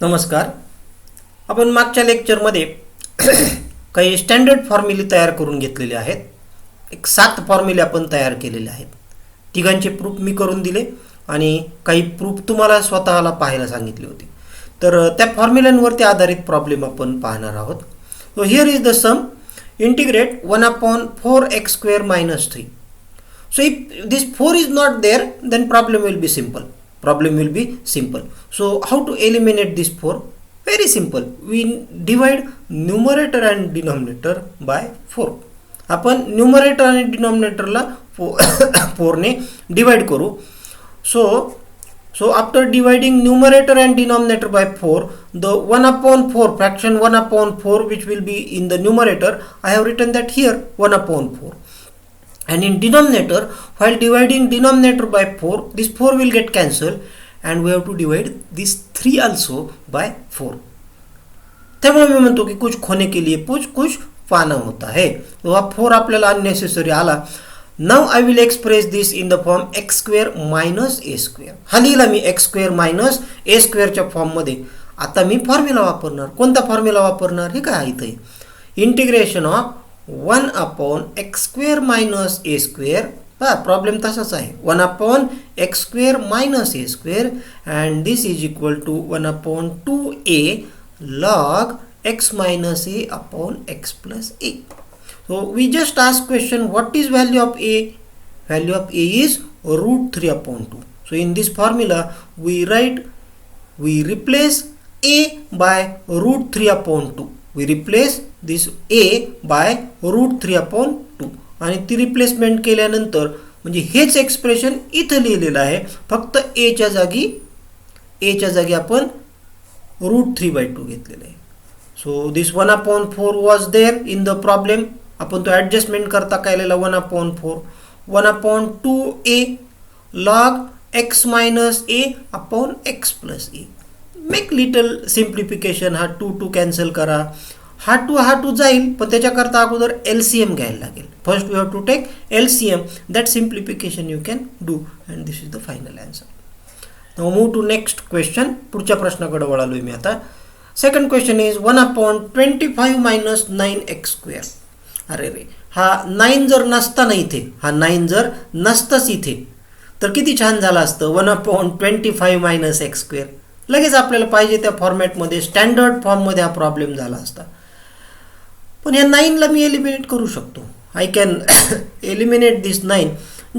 नमस्कार. आपण मागच्या लेक्चरमध्ये काही स्टँडर्ड फॉर्म्युले तयार करून घेतलेले आहेत. एक 7 फॉर्म्युले आपण तयार केलेले आहेत. तिघांचे प्रूफ मी करून दिले आणि काही प्रूफ तुम्हाला स्वतःला पाहायला सांगितले होते. तर त्या फॉर्म्युल्यांवरती आधारित प्रॉब्लेम आपण पाहणार आहोत. So here is the sum. Integrate 1/4x² - 3. So if this 4 is not there, then problem will be simple. So how to eliminate this 4? Very simple. We divide numerator and denominator by 4. आपण numerator आणि डिनॉमिनेटरला 4 ने divide करू. So after dividing numerator and denominator by 4, the 1/4 fraction 1/4 which will be in the numerator, I have written that here 1/4. And in denominator, while dividing denominator by 4, this 4 will get cancelled and we have to divide this 3 also by 4. त्यामुळे मी म्हणतो की कुछ खोने के लिए कुछ पाना होता है. तो हा 4 आपल्याला अननेसेसरी आला. Now I will express this in the form x² - a². हा लिहिला मी x² - a² च्या फॉर्ममध्ये. आता मी फॉर्म्युला वापरणार. कोणता फॉर्म्युला वापरणार हे काय इथे? Integration of 1/x² - a². Problem तसाच आहे. 1/x² - a² and this is equal to 1/2a log x minus a upon x plus a. So we just ask question, what is value of a? Value of a is √3/2. So in this formula we replace a by √3/2. We replace this a by √3/2 आणि ती replacement केल्यानंतर म्हणजे हेच expression इथं लिहिलेलं आहे. फक्त a च्या जागी आपण √3/2 घेतलेलं आहे. So this 1/4 was there in the problem. आपण तो ॲडजस्टमेंट करता केलेला 1/4 1/2a log x minus a upon x plus a. Make little simplification. हा 2 कॅन्सल करा. हा 2 जाईल, पण त्याच्याकरता अगोदर LCM घ्यायला लागेल. First we have to take LCM. That simplification you can do and this is the final answer. Now move to next question. पुढच्या प्रश्नाकडे वळालोय मी आता. Second question is 1/25 - 9x². अरे हा 9 जर नसता ना इथे, हा 9 जर नसताच इथे, तर किती छान झालं असतं. 1/25 - x². लगेच आपल्याला पाहिजे त्या फॉर्मॅटमध्ये स्टँडर्ड फॉर्ममध्ये हा प्रॉब्लेम झाला असता. पण या 9ला मी एलिमिनेट करू शकतो. I can eliminate this 9.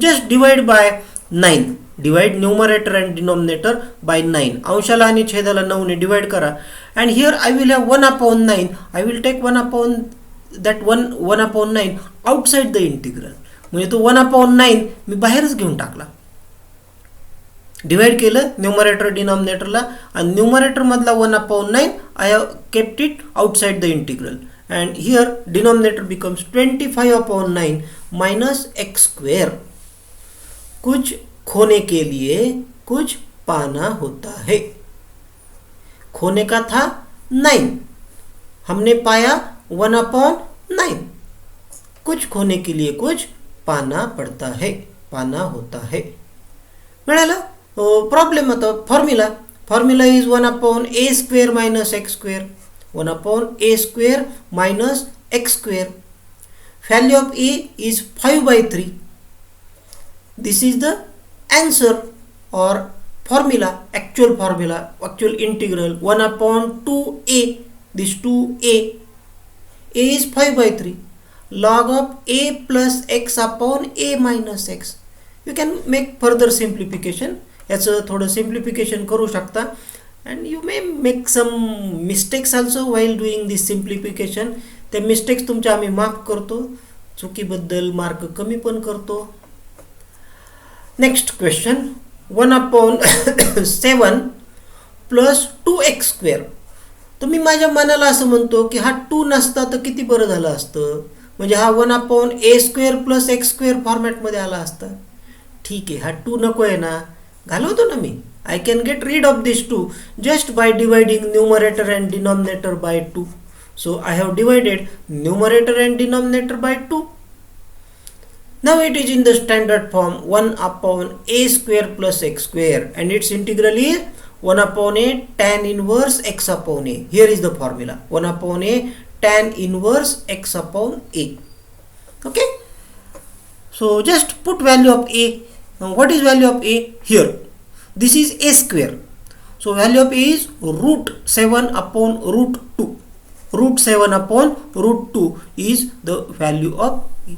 Just divide by 9. Divide numerator and denominator by 9. अंशाला आणि छेदाला 9 ने डिवाइड करा. And here I will have 1/9. I will take 1/9 outside the integral. म्हणजे तो 1/9 मी बाहेरच घेऊन टाकला. डिवाइड केलं न्यूमरेटर डिनॉमिनेटरला आणि न्यूमरेटर मधला 1/9 I have kept it outside the integral. And here denominator becomes 25/9 minus x². कुछ खोने के लिए कुछ पाना होता है. खोने का था 9, हमने पाया 1/9. कुछ खोने के लिए कुछ पाना पड़ता है, पाना होता है. मिळालं. प्रॉब्लेम होता. Formula is 1/a² - x². 1/a² minus x². Value of a is 5/3. This is the answer or formula, actual integral 1/2a. This 2a. A is 5/3. Log of a plus x upon a minus x. You can make further simplification. याचं थोडं simplification करू शकता. And you may make some mistakes also while doing this simplification. ते mistakes तुमच्या आम्ही माफ करतो. चुकीबद्दल mark कमी पण करतो. Next question 1/7 plus 2x². तर मी माझ्या मनाला असं म्हणतो की हा 2 नसता तर किती बरं झालं असतं. म्हणजे हा 1/a² + x² फॉर्मॅटमध्ये आला असता. ठीक आहे, हा 2 नको आहे ना, घालवतो ना मी. I can get rid of this 2 just by dividing numerator and denominator by 2. So I have divided numerator and denominator by 2. Now it is in the standard form 1/a² plus x² and its integral is 1 upon a tan inverse x upon a. Here is the formula. 1 upon a tan inverse x upon a. Okay. So just put value of a. Now what is value of a here? This is a square. So value of a is root 7 upon root 2. Root 7 upon root 2 is the value of a.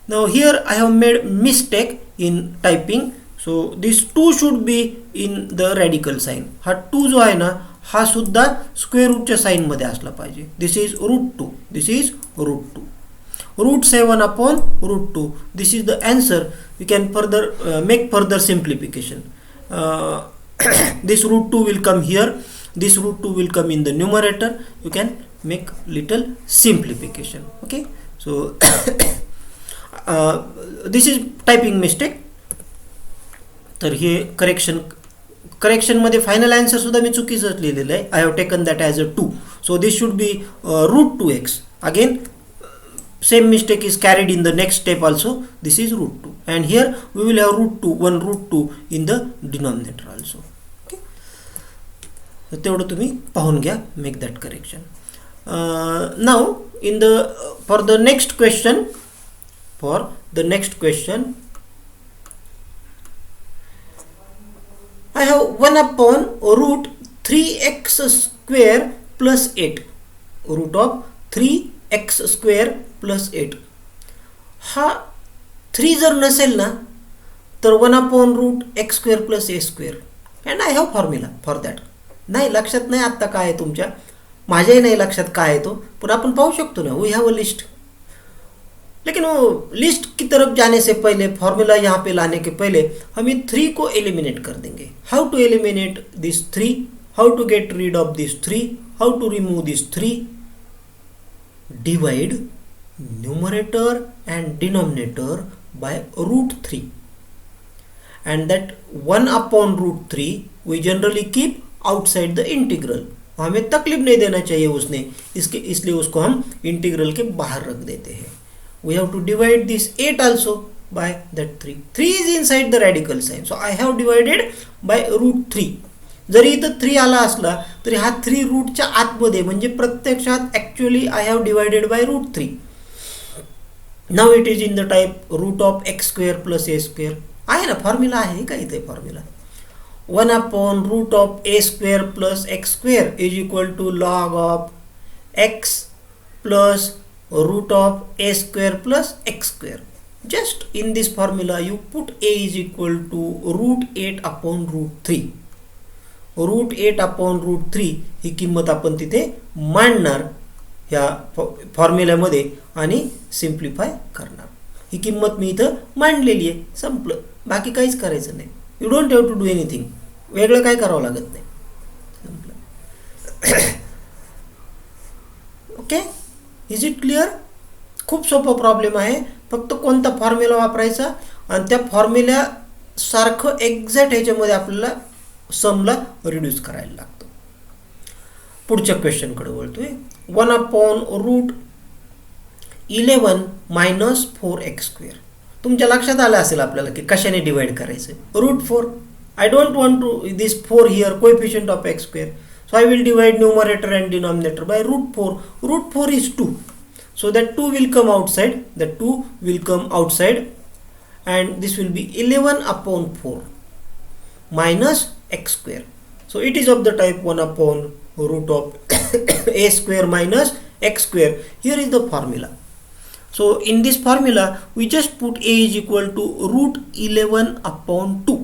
Now here I have made mistake in typing. So this 2 should be in the radical sign. हा 2 जो आहे ना हा सुद्धा square रूटच्या sign मध्ये असला पाहिजे. This is root 2. This is root 2. Root 7 upon root 2. This is the answer. We can further make further simplification. This root 2 will come here. This root 2 will come in the numerator. You can make little simplification. Okay. So this is typing mistake. तर हे correction मध्ये final answer सुद्धा मी चुकीचं लिहिलेलं आहे. I have taken that as a 2. So this should be root 2x. Again same mistake is carried in the next step also. This is root 2 and here we will have root 2 1 root 2 in the denominator also. Okay. So तेवढं तुम्ही पाहून घ्या. Make that correction. Now in the for the next question I have 1 upon root 3x square plus 8. Root of 3x square plus 8. हा 3 जर नसेल ना तर 1 upon root x square plus a square and I have formula for that. नाही लक्षात नाही आत्ता काय आहे तुमच्या, माझ्याही नाही लक्षात काय आहे तो, पण आपण पाहू शकतो ना. We have a list. लेकिन वो लिस्ट की तरफ जाने से पहले, फॉर्मूला यहाँ पे लाने के पहले हम 3 को एलिमिनेट कर देंगे. How to eliminate this 3, how to get rid of this 3, how to remove this 3. Divide numerator and denominator by root 3 and that 1 upon root 3 we generally keep outside the integral. हमें तकलीफ नहीं देना चाहिए उसने, इसलिए उसको हम integral के बाहर रख देते हैं. We have to divide this 8 also by that 3. 3 is inside the radical sign, so I have divided by root 3. जरी इथं 3 आला असला तरी हा 3 रूटच्या आतमध्ये, म्हणजे प्रत्यक्षात actually I have divided by root 3. Now it is in the type root of x square plus a square. आहे ना फॉर्म्युला आहे का इथे formula. 1 upon root of a square plus x square is equal to log of x plus root of a square plus x square. Just in this formula you put a is equal to root 8 upon root 3. root 8 upon root 3 ही किंमत आपण तिथे मांडणार ह्या फॉर्म्युल्यामध्ये आणि simplify करणार. ही किंमत मी इथं मांडलेली आहे. संपलं. बाकी काहीच करायचं नाही. You don't have to do anything. वेगळं काय करावं लागत नाही. संपलं. ओके. Is it clear? खूप सोपा प्रॉब्लेम आहे. फक्त कोणता फॉर्म्युला वापरायचा आणि त्या फॉर्म्युला सारखं एक्झॅक्ट ह्याच्यामध्ये आपल्याला समला रिड्यूस करायला लागतो. पुढच्या क्वेश्चनकडे वळतोय. 1 upon root 11 minus 4x square. तुमच्या लक्षात आलं असेल आपल्याला की कशाने डिवाइड करायचं. Route 4. I don't want to this 4 here, coefficient of x square. So I will divide numerator and denominator by root 4. Root 4 is 2. So that 2 will come outside. That 2 will come outside and this will be 11 upon 4 minus x square. So it is of the type 1 upon root of a square minus x square. Here is the formula. So in this formula we just put a is equal to root 11 upon 2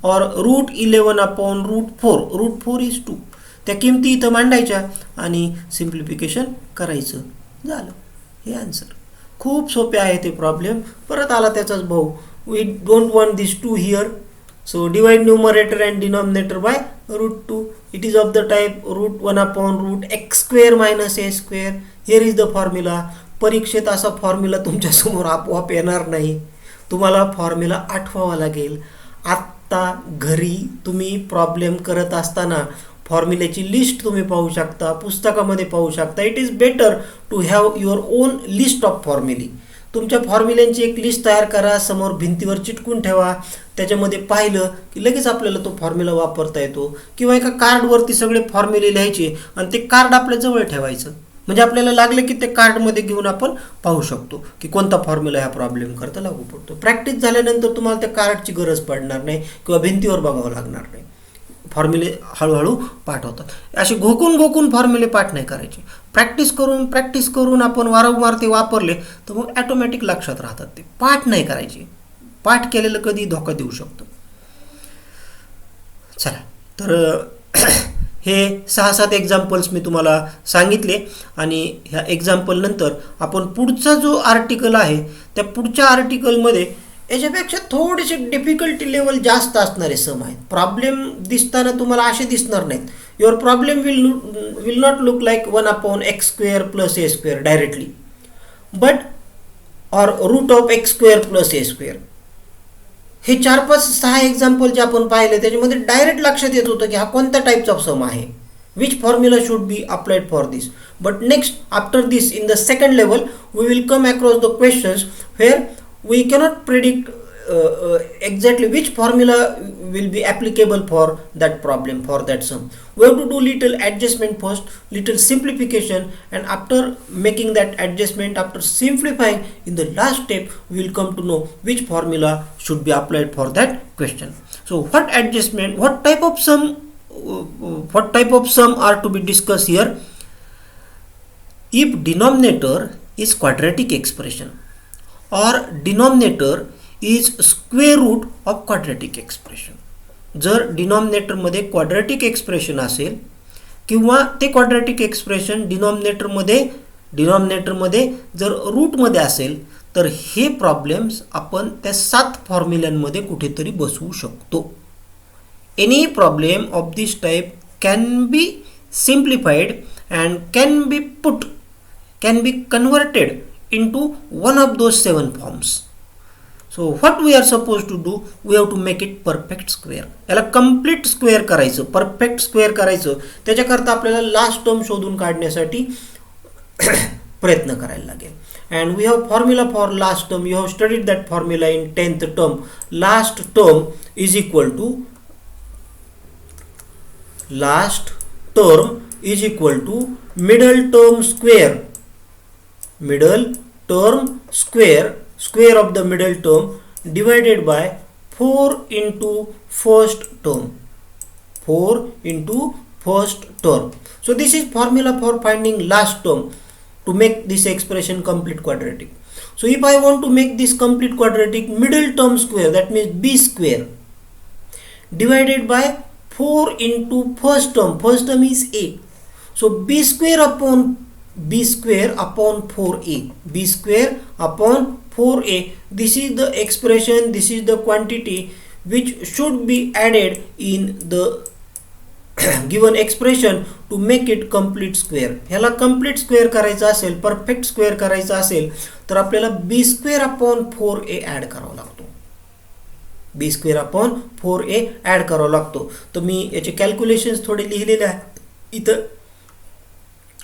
or root 11 upon root 4. root 4 is 2. त्या किमती इथं मांडायच्या आणि simplification करायचं. झालं. हे answer. खूप सोपे आहे ते प्रॉब्लेम. परत आला त्याचाच भाऊ. We don't want this 2 here. So divide numerator and denominator by root 2. It is of the type root 1 upon root x square minus a square. Here is the formula. परीक्षेत असा फॉर्म्युला तुमच्या समोर आपोआप येणार नाही. तुम्हाला फॉर्म्युला आठवावा लागेल. आत्ता घरी तुम्ही प्रॉब्लेम करत असताना फॉर्म्युल्याची लिस्ट तुम्ही पाहू शकता, पुस्तकामध्ये पाहू शकता. It is better to have your own list of formulae. तुमच्या फॉर्म्युल्यांची एक लिस्ट तयार करा, समोर भिंतीवर चिटकून ठेवा, त्याच्यामध्ये पाहिलं की लगेच आपल्याला तो फॉर्म्युला वापरता येतो. किंवा एका कार्डवरती सगळे फॉर्म्युले लिहायचे आणि ते कार्ड आपल्या जवळ ठेवायचं, म्हणजे आपल्याला लागलं की ते कार्डमध्ये घेऊन आपण पाहू शकतो की कोणता फॉर्म्युला ह्या प्रॉब्लेम करता लागू पडतो. प्रॅक्टिस झाल्यानंतर तुम्हाला त्या कार्डची गरज पडणार नाही किंवा भिंतीवर बघावं लागणार नाही. फॉर्म्युले हळूहळू पाठ होतात. असे घोकून फॉर्म्युले पाठ नाही करायचे. प्रॅक्टिस करून आपण वारंवार ते वापरले तर मग ॲटोमॅटिक लक्षात राहतात. ते पाठ नाही करायचे. पाठ केलेलं कधी धोका देऊ शकतो. चला, तर हे 6-7 एक्झाम्पल्स मी तुम्हाला सांगितले आणि ह्या एक्झाम्पलनंतर आपण पुढचा जो आर्टिकल आहे त्या पुढच्या आर्टिकलमध्ये याच्यापेक्षा थोडेसे डिफिकल्टी लेवल जास्त असणारे सम आहेत. प्रॉब्लेम दिसताना तुम्हाला असे दिसणार नाहीत. Your problem will not look like 1/x² + a² directly, but or √(x² + a². हे 4-5-6 एक्झाम्पल जे आपण पाहिले त्याच्यामध्ये डायरेक्ट लक्षात येत होतं की हा कोणत्या टाईपचा सम आहे, which formula should be applied for this. But next, after this, in the second level, we will come across the questions where we cannot predict exactly which formula will be applicable for that problem, for that sum. We have to do little adjustment first, little simplification, and after making that adjustment, after simplifying, in the last step we will come to know which formula should be applied for that question. So what adjustment, what type of sum are to be discussed here? If denominator is quadratic expression or denominator is square root of quadratic expression. जर denominator मध्ये quadratic expression असेल किंवा ते quadratic expression डिनॉमिनेटरमध्ये जर रूटमध्ये असेल तर हे problems आपण त्या 7 फॉर्म्युल्यांमध्ये कुठेतरी बसवू शकतो. Any problem of this type can be simplified and can be converted into one of those 7 forms. So what we are supposed to do, we have to make it perfect square. याला complete square करायचं, perfect square करायचं. त्याच्याकरता आपल्याला last term शोधून काढण्यासाठी प्रयत्न करायला लागेल. And we have formula for last term. You have studied that formula in 10th term. Last term is equal to middle term square. Middle term square of the middle term divided by 4 into first term. 4 into first term. So this is formula for finding last term to make this expression complete quadratic. So if I want to make this complete quadratic, middle term square, that means b square, divided by 4 into first term is a. So b square upon 4a. b square upon 4a. This is the expression, this is the quantity which should be added in the given expression to make it complete square. ह्याला complete square करायचा असेल, perfect square करायचा असेल तर आपल्याला b square upon 4a add करावा लागतो. b square upon 4a add करावा लागतो. तर मी याचे कॅल्क्युलेशन्स थोडे लिहिलेले आहेत इथं.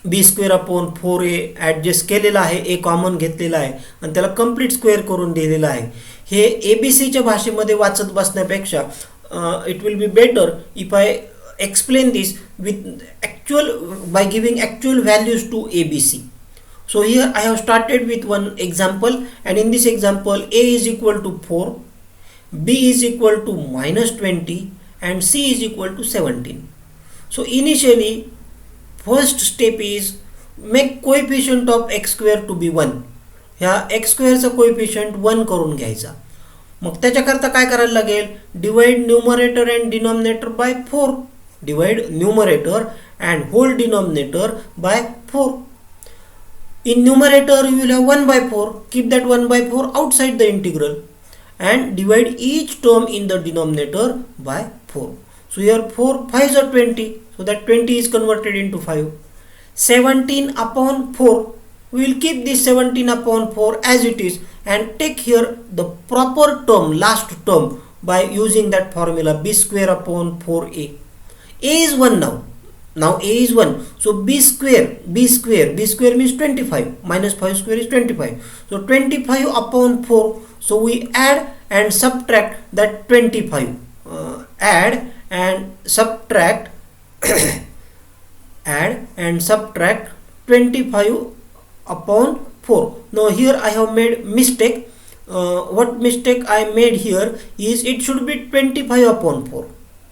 b square upon 4a adjust केलेला आहे, a कॉमन घेतलेला आहे आणि त्याला कंप्लीट स्क्वेअर करून दिलेला आहे. हे ABCच्या भाषेमध्ये वाचत बसण्यापेक्षा it will be better if I explain this with by giving actual values to ABC. So here I have started with one example, and in this example a is equal to 4, b is equal to -20 and c is equal to 17. So initially first step is make coefficient of x square to be 1. ह्या x square चा coefficient 1 करून घ्यायचा. मग त्याच्याकरता काय करायला लागेल, divide numerator and denominator bye 4. Divide numerator and whole denominator by 4. In numerator you will have 1/4. Keep that 1/4 outside the integral and divide each term in the denominator by 4. So here 4 5s are 20. So that 20 is converted into 5. 17 upon 4. We will keep this 17 upon 4 as it is and take here the proper term, last term, by using that formula b square upon 4a. A is 1 now. Now a is 1. So b square means 25. Minus 5 square is 25. So 25 upon 4. So we add and subtract that 25. Add and subtract add and subtract 25 upon 4. Now here I have made mistake. What mistake I made here is it should be 25 upon 4.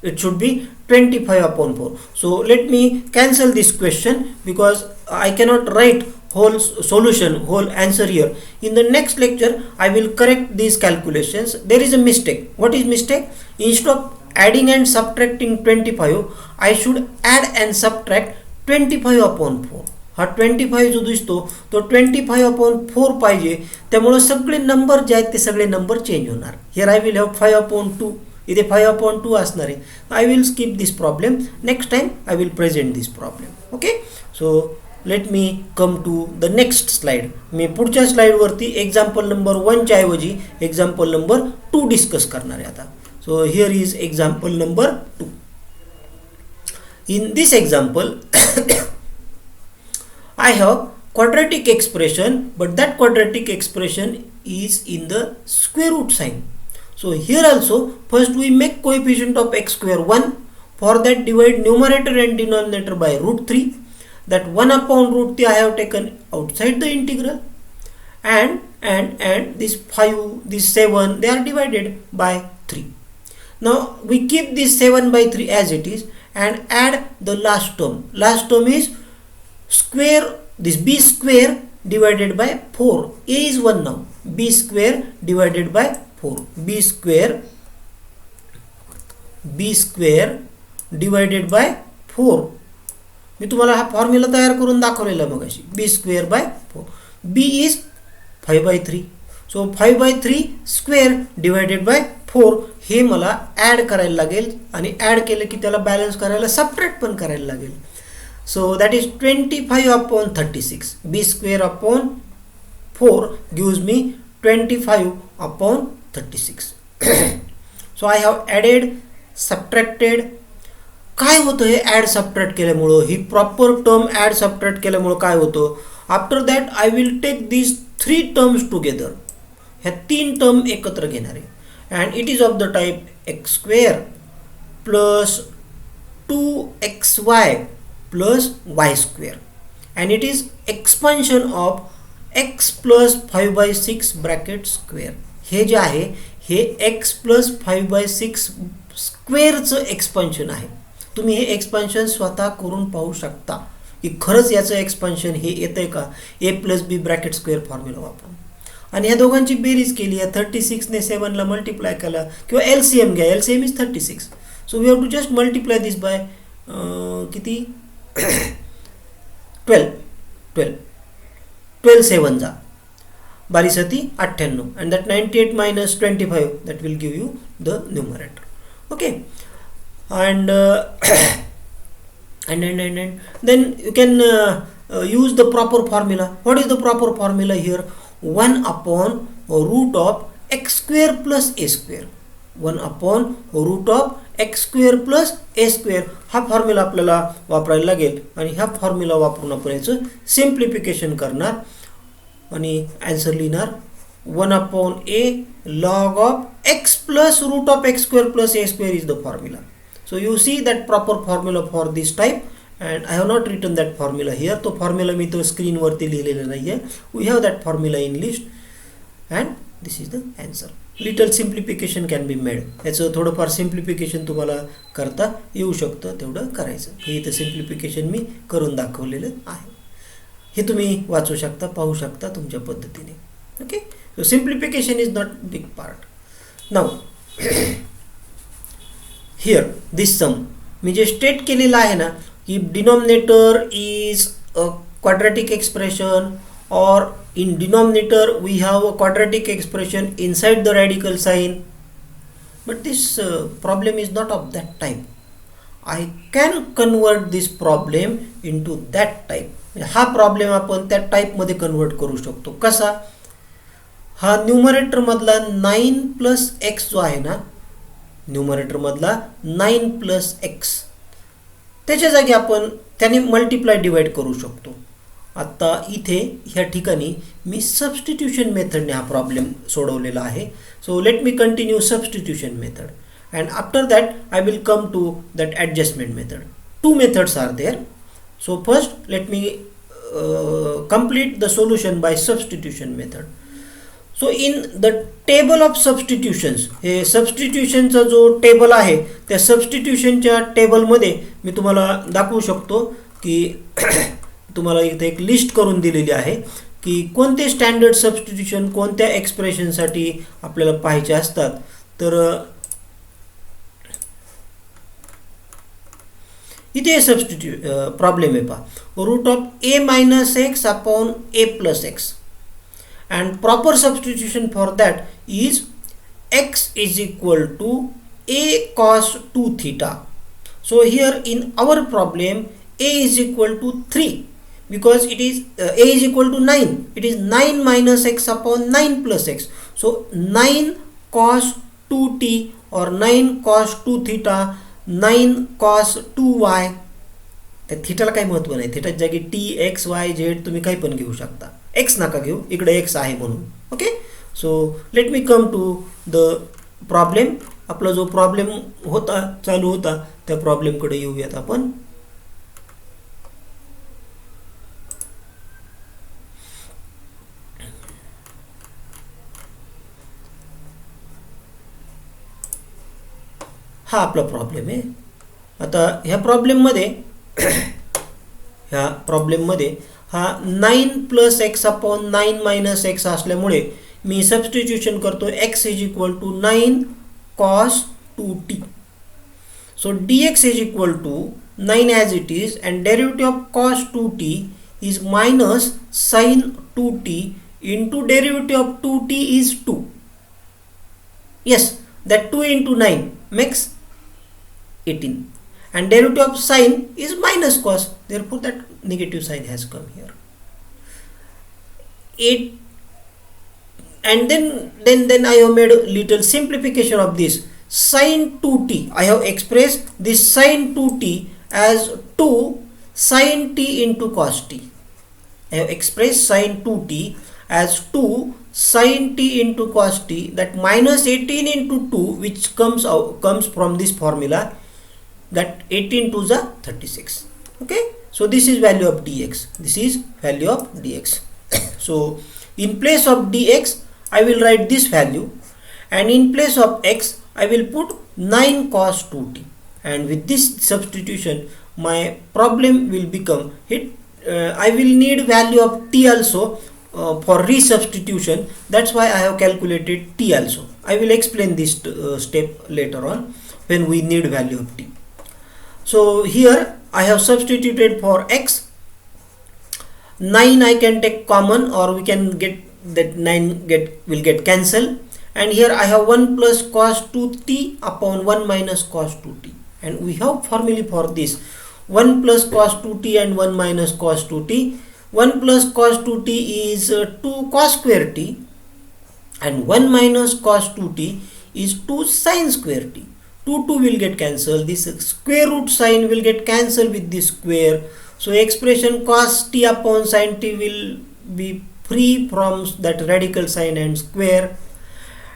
It should be 25 upon 4. So let me cancel this question because I cannot write whole solution, whole answer here. In the next lecture I will correct these calculations. There is a mistake. What is mistake? Instead of adding and subtracting 25, I should add and subtract 25 upon 4. हा 25 जो दिसतो तो 25 upon 4 पाहिजे, त्यामुळे सगळे number जे आहेत ते सगळे नंबर चेंज होणार. Here I will have 5 upon 2, इथे 5 अपॉन 2 असणार आहे. I will skip this problem. Next time I will present this problem. Okay, so let me come to the next slide. मी पुढच्या स्लाइडवरती एक्झाम्पल नंबर 1च्या ऐवजी example number 2 discuss करणार आहे आता. So here is example number 2. In this example I have quadratic expression, but that quadratic expression is in the square root sign. So here also first we make coefficient of x square 1. For that divide numerator and denominator by root 3. That 1 upon root 3 I have taken outside the integral. And this 5, this 7, they are divided by 3. Now we keep this 7 by 3 as it is and add the last term. Last term is square, this b square divided by 4. A is 1 now. B square divided by 4. B square divided by 4. मी तुम्हाला हा formula तयार करून दाखवलेला मगाशी. b square by 4. b is 5 by 3. So 5 by 3 square divided by 4 हे मला add करायला लागेल आणि ॲड केलं की त्याला बॅलन्स करायला सबट्रॅक्ट पण करायला लागेल. So that is 25 upon 36. B square upon 4 gives me 25 upon 36. So I have added, subtracted. काय होतं हे ॲड सबट्रॅक्ट केल्यामुळं, ही प्रॉपर टर्म ॲड सबट्रॅक्ट केल्यामुळं काय होतं? After that I will take this 3 terms together. ह्या 3 टर्म एकत्र घेणार आहे. And it is of the type x square plus 2xy plus y square, and it is expansion of x plus 5 by 6 bracket square. हे जे आहे हे x plus 5 by 6 स्क्वेअरचं expansion आहे. तुम्ही हे एक्सपान्शन स्वतः करून पाहू शकता की खरंच याचं एक्सपान्शन हे येतंय का, a plus b bracket square formula वापरून. आणि ह्या दोघांची बेरीज केली आहे. 36ने 7ला मल्टिप्लाय केला किंवा LCM घ्या. LCM is 36. So we have to just multiply this by किती 12 7 जा 12 98 and that 98 minus 25 that will give you the numerator. Okay, and then you can use the proper formula. What is the proper formula here? 1 upon root of x square plus a square. 1 upon root of x square plus a square हा formula आपल्याला वापरायला लागेल आणि ह्या formula वापरून आपण याचं simplification करणार आणि आन्सर लिहिणार 1 upon a log of x plus root of x square plus a square is the formula. So you see that proper formula for this type, and I have not written that formula here. तो formula मी तो screen वरती लिहिलेला नाहीये. We have that formula in list and this is the answer. Little simplification can be made. याचं थोडंफार simplification तुम्हाला करता येऊ शकतं, तेवढं करायचं. हे इथं सिम्प्लिफिकेशन मी करून दाखवलेलं आहे. हे तुम्ही वाचू शकता, पाहू शकता तुमच्या पद्धतीने. Okay, so simplification is not big part. Now here this sum मी जे स्टेट केलेलं आहे ना की denominator is a quadratic expression or in denominator we have a quadratic expression inside the radical sign, but this problem is not of that type. I can convert this problem into that type. हा problem आपण त्या type मध्ये convert करू शकतो. कसा? हा numerator मधला 9 plus x जो आहे ना, न्यूमरेटर मधला 9 प्लस एक्स त्याच्या जागी आपण त्याने मल्टिप्लाय डिवाइड करू शकतो. आता इथे ह्या ठिकाणी मी सबस्टिट्यूशन मेथडने हा प्रॉब्लेम सोडवलेला आहे. So let me continue substitution method and after that I will come to that adjustment method. Two methods are there. So first let me complete the solution by substitution method. So in the table of substitutions, हे सबस्टिट्यूशनचा जो table आहे त्या सबस्टिट्यूशनच्या टेबलमध्ये मी तुम्हाला दाखवू शकतो की तुम्हाला इथे एक लिस्ट करून दिलेली आहे की कोणते स्टँडर्ड सबस्टिट्यूशन कोणत्या एक्सप्रेशनसाठी आपल्याला पाहायचे असतात. तर इथे प्रॉब्लेम आहे पहा, root of a minus x upon a plus x and proper substitution for that is x is equal to a cos 2 theta. So here in our problem a is equal to 3 because it is a is equal to 9. It is 9 minus x upon 9 plus x. So 9 cos 2t or 9 cos 2 theta 9 cos 2y. त्या थिटाला काही महत्त्व नाही, थिटाच्या जागी T x Y Z तुम्ही काही पण घेऊ शकता. एक्स नका घेऊ, इकडे एक्स आहे म्हणून. Okay, so let me come to the problem. आपला जो प्रॉब्लेम होता चालू होता त्या प्रॉब्लेमकडे येऊयात आपण. हा आपला प्रॉब्लेम आहे. आता ह्या प्रॉब्लेममध्ये हा 9 plus x upon 9 minus x असल्यामुळे मी सबस्टिट्यूशन करतो x is equal to 9 cos 2t. So dx is equal to 9 as it is and derivative of cos 2t is minus sine 2t into derivative of 2t is 2. Yes, that 2 into 9 makes 18 and derivative of sine is minus cos, therefore that negative sign has come here. 8 and then I have made a little simplification of this. Sin 2t, I have expressed this sin 2t as 2 sin t into cos t. I have expressed sin 2t as 2 sin t into cos t, that minus 18 into 2 which comes from this formula, that 18 to the 36. Okay, so this is value of dx, this is value of dx. So in place of dx I will write this value and in place of x I will put 9 cos 2t, and with this substitution my problem will become I will need value of t also for resubstitution. That's why I have calculated t also. I will explain this step later on when we need value of t. So here I have substituted for x 9. I can take common or we can get that 9 will get cancelled, and here I have 1 plus cos 2t upon 1 minus cos 2t, and we have formula for this 1 plus cos 2t and 1 minus cos 2t. 1 plus cos 2t is 2 cos square t and 1 minus cos 2t is 2 sin square t. 2 will get cancelled, this square root sign will get cancelled with this square, so expression cos t upon sin t will be free from that radical sign and square.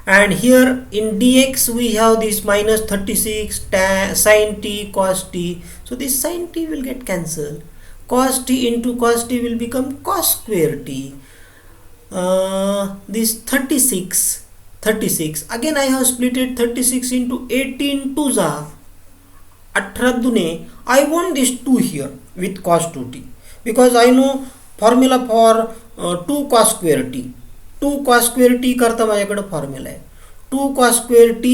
And here in dx we have this minus 36 sin t cos t, so this sin t will get cancelled. Cos t into cos t will become cos square t. This 36 again I have splitted 36 into 18 to the 18 दुने. I want this 2 here with cos 2t because I know formula for 2 cos square t. 2 cos square t करता माझ्याकडे formula आहे. 2 cos square t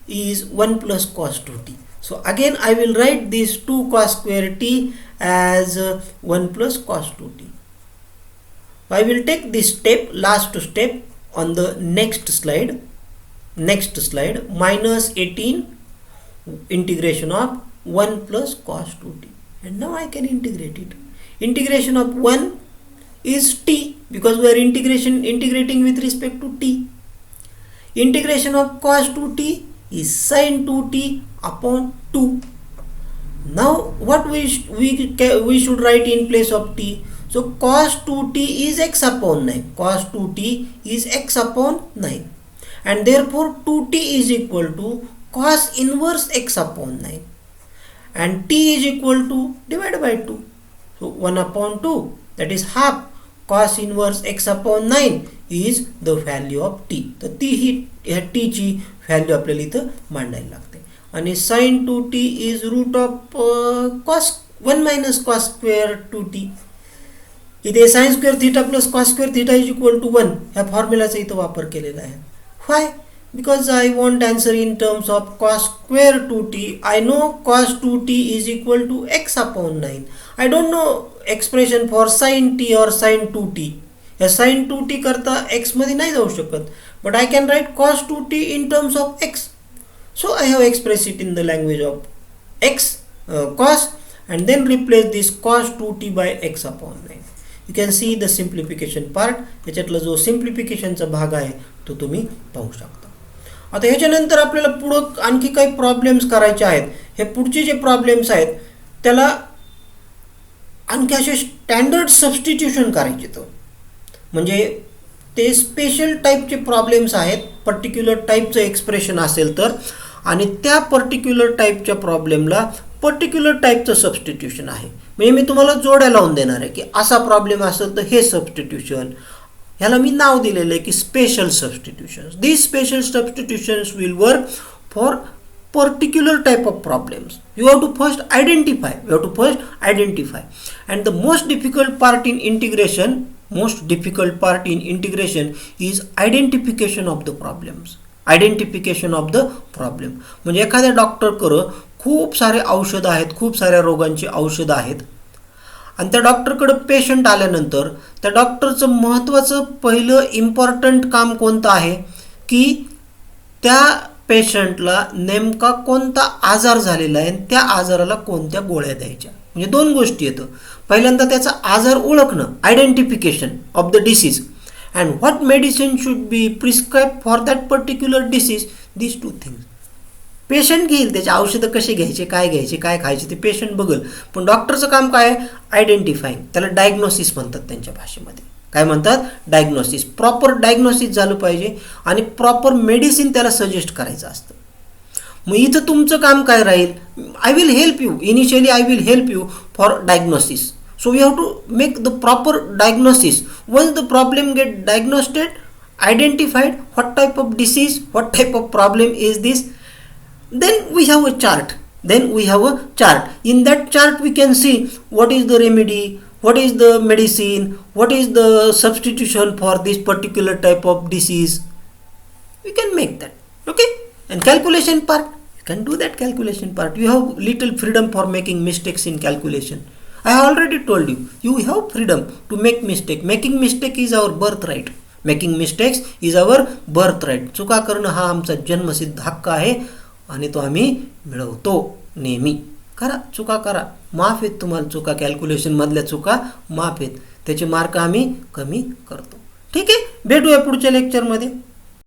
is 1 plus cos 2t. So again I will write this 2 cos square t as 1 plus cos 2t. I will take this step, last step, on the next slide. Minus 18 integration of 1 plus cos 2t, and now I can integrate it. Integration of 1 is t because we are integrating with respect to t. Integration of cos 2t is sin 2t upon 2. Now what we should write in place of t? So cos 2t is x upon 9. Cos 2t is x upon 9. And therefore 2t is equal to cos inverse x upon 9. And t is equal to divided by 2. So 1 upon 2, that is half. Cos inverse x upon 9 is the value of t. तर ती ही t ची value आपल्याला इथं मांडायला लागते. आणि sin 2t is root of cos 1 minus cos square 2t. इथे sin square theta plus cos square theta is equal to 1 ह्या फॉर्म्युलाचा इथं वापर केलेला आहे. Why? Because I want answer in terms of cos square 2t. I know cos 2t is equal to x upon 9. I don't know expression for sin t or sin 2t. या sin 2t करता x मध्ये नाही जाऊ शकत. But I can write cos 2t in terms of x. So I have expressed it in the language of x cos and then replace this cos 2t by x upon 9. You can see the simplification part. याच्यातला जो simplificationचा भाग आहे तो तुम्ही पाहू शकता. आता ह्याच्यानंतर आपल्याला पुढं आणखी काही प्रॉब्लेम्स करायचे आहेत. हे पुढचे जे प्रॉब्लेम्स आहेत त्याला आणखी असे स्टँडर्ड सबस्टिट्यूशन करायचे. तर म्हणजे ते स्पेशल टाईपचे प्रॉब्लेम्स आहेत. पर्टिक्युलर टाईपचं एक्सप्रेशन असेल तर आणि त्या पर्टिक्युलर टाईपच्या प्रॉब्लेमला पर्टिक्युलर टाईपचं सबस्टिट्यूशन आहे. म्हणजे मी तुम्हाला जोड्या लावून देणार आहे की असा प्रॉब्लेम असेल तर हे सबस्टिट्यूशन. ह्याला मी नाव दिलेलं आहे की special substitutions. These special substitutions will work for particular type of problems. You have to first identify. And the most difficult part in integration is identification of the problems. म्हणजे एखाद्या डॉक्टरकडे खूप सारे औषध आहेत, खूप साऱ्या रोगांची औषधं आहेत आणि त्या डॉक्टरकडे पेशंट आल्यानंतर त्या डॉक्टरचं महत्त्वाचं पहिलं इम्पॉर्टंट काम कोणतं आहे की त्या पेशंटला नेमका कोणता आजार झालेला आहे आणि त्या आजाराला कोणत्या गोळ्या द्यायच्या. म्हणजे दोन गोष्टी येतं. पहिल्यांदा त्याचा आजार ओळखणं, identification of the disease, and what medicine should be prescribe for that particular disease. These two things patient घेईल, त्याचे औषधं कसे घ्यायचे, काय खायचे ते पेशंट बघेल. पण डॉक्टरचं काम काय आहे? आयडेंटिफाईंग. त्याला डायग्नोसिस म्हणतात त्यांच्या भाषेमध्ये. काय म्हणतात? डायग्नोसिस. प्रॉपर डायग्नोसिस झालं पाहिजे आणि प्रॉपर मेडिसिन त्याला सजेस्ट करायचं असतं. मग इथं तुमचं काम काय राहील? I will help you. Initially I will help you for diagnosis. So we have to make the proper diagnosis. Once the problem get diagnosed, identified what type of disease, what type of problem is this, then we have a chart. In that chart we can see what is the remedy, what is the medicine, what is the substitution for this particular type of disease. We can make that. Okay? And calculation part, you can do that calculation part. You have little freedom for making mistakes in calculation. I have already told you, you have freedom to make mistake. Making mistake is our birthright. चुका करणं हा आमचा जन्मसिद्ध हक्क आहे आणि तो आम्ही मिळवतो नेहमी. करा, चुका करा, माफ आहेत तुम्हाला चुका. कॅल्क्युलेशनमधल्या चुका माफ आहेत, त्याचे मार्क आम्ही कमी करतो. ठीक आहे, भेटूया पुढच्या लेक्चरमध्ये.